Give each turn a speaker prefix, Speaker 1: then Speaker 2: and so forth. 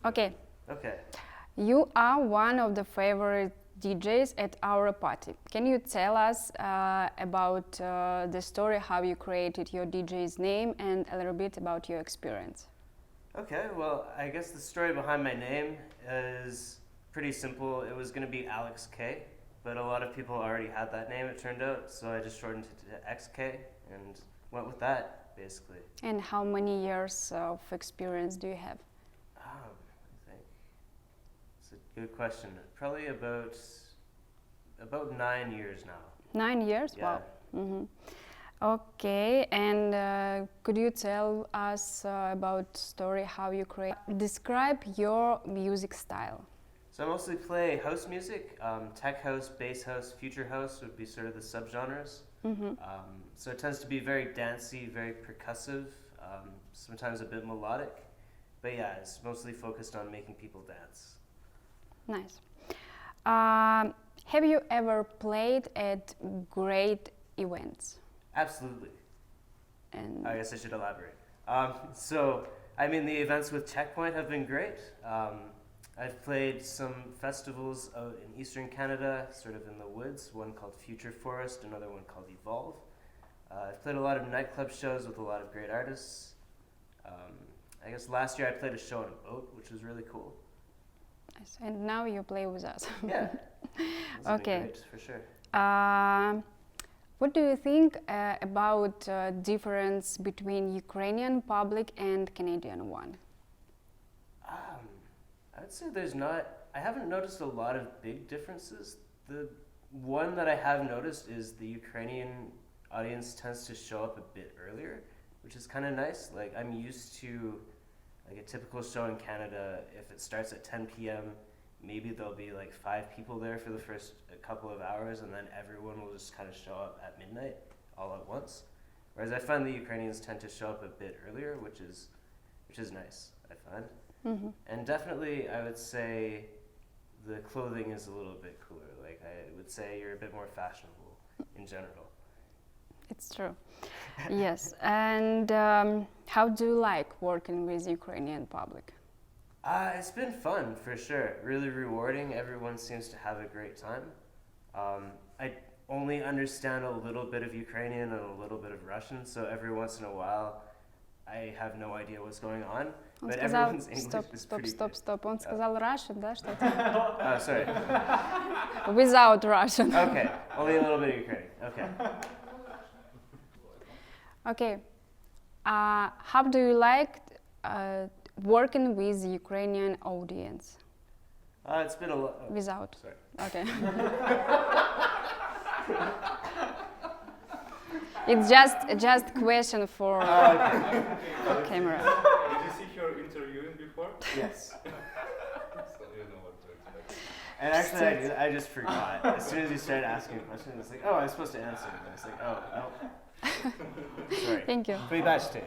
Speaker 1: Okay.
Speaker 2: Okay.
Speaker 1: You are one of the favorite DJs at our party. Can you tell us about the story, how you created your DJ's name, and a little bit about your experience?
Speaker 2: Okay, well, I guess the story behind my name is pretty simple. It was going to be Alex K, but a lot of people already had that name, it turned out, so I just shortened it to XK and went with that, basically.
Speaker 1: And how many years of experience do you have?
Speaker 2: I think it's a good question. Probably about 9 years now.
Speaker 1: 9 years?
Speaker 2: Yeah.
Speaker 1: Wow. Mm-hmm. Okay, and could you tell us about story how you create? Describe your music style.
Speaker 2: So I mostly play house music. Tech house, bass house, future house would be sort of the subgenres.
Speaker 1: Mm-hmm.
Speaker 2: So it tends to be very dancey, very percussive, sometimes a bit melodic. But yeah, it's mostly focused on making people dance.
Speaker 1: Nice. Have you ever played at great events?
Speaker 2: Absolutely.
Speaker 1: And
Speaker 2: I guess I should elaborate. So, I mean, the events with Checkpoint have been great. I've played some festivals out in Eastern Canada, sort of in the woods, one called Future Forest, another one called Evolve. I've played a lot of nightclub shows with a lot of great artists. I guess last year I played a show on a boat, which was really cool.
Speaker 1: nice. And now you play with us.
Speaker 2: Yeah. It's
Speaker 1: Okay.
Speaker 2: been great, for sure.
Speaker 1: What do you think about difference between Ukrainian public and Canadian one?
Speaker 2: I would say I haven't noticed a lot of big differences. The one that I have noticed is the Ukrainian audience tends to show up a bit earlier, which is kind of nice. Like, I'm used to like a typical show in Canada. If it starts at 10 p.m., maybe there'll be like 5 people there for the first couple of hours, and then everyone will just kind of show up at midnight all at once. Whereas I find the Ukrainians tend to show up a bit earlier, which is nice, I find.
Speaker 1: Mm-hmm.
Speaker 2: And definitely, I would say the clothing is a little bit cooler. Like, I would say you're a bit more fashionable in general.
Speaker 1: It's true. Yes. And how do you like working with Ukrainian public?
Speaker 2: It's been fun, for sure. Really rewarding. Everyone seems to have a great time. I only understand a little bit of Ukrainian and a little bit of Russian, so every once in a while I have no idea what's going on.
Speaker 1: Он
Speaker 2: But
Speaker 1: сказал,
Speaker 2: everyone's English is pretty good.
Speaker 1: Он сказал Russian, да, что-то?
Speaker 2: Oh, sorry.
Speaker 1: Without Russian.
Speaker 2: Okay, only a little bit of Ukrainian. Okay.
Speaker 1: Okay. How do you like working with Ukrainian audience?
Speaker 2: It's been a lot.
Speaker 1: Without.
Speaker 2: Sorry.
Speaker 1: Okay. It's just question for
Speaker 2: Okay.
Speaker 1: camera.
Speaker 3: Did you see her interviewing before?
Speaker 2: Yes.
Speaker 3: So you know what to expect.
Speaker 2: And actually, I just forgot. As soon as you started asking a question, it's like, oh, I was supposed to answer. And it's like, oh, no. Sorry.
Speaker 1: Thank you.
Speaker 2: Вибачте.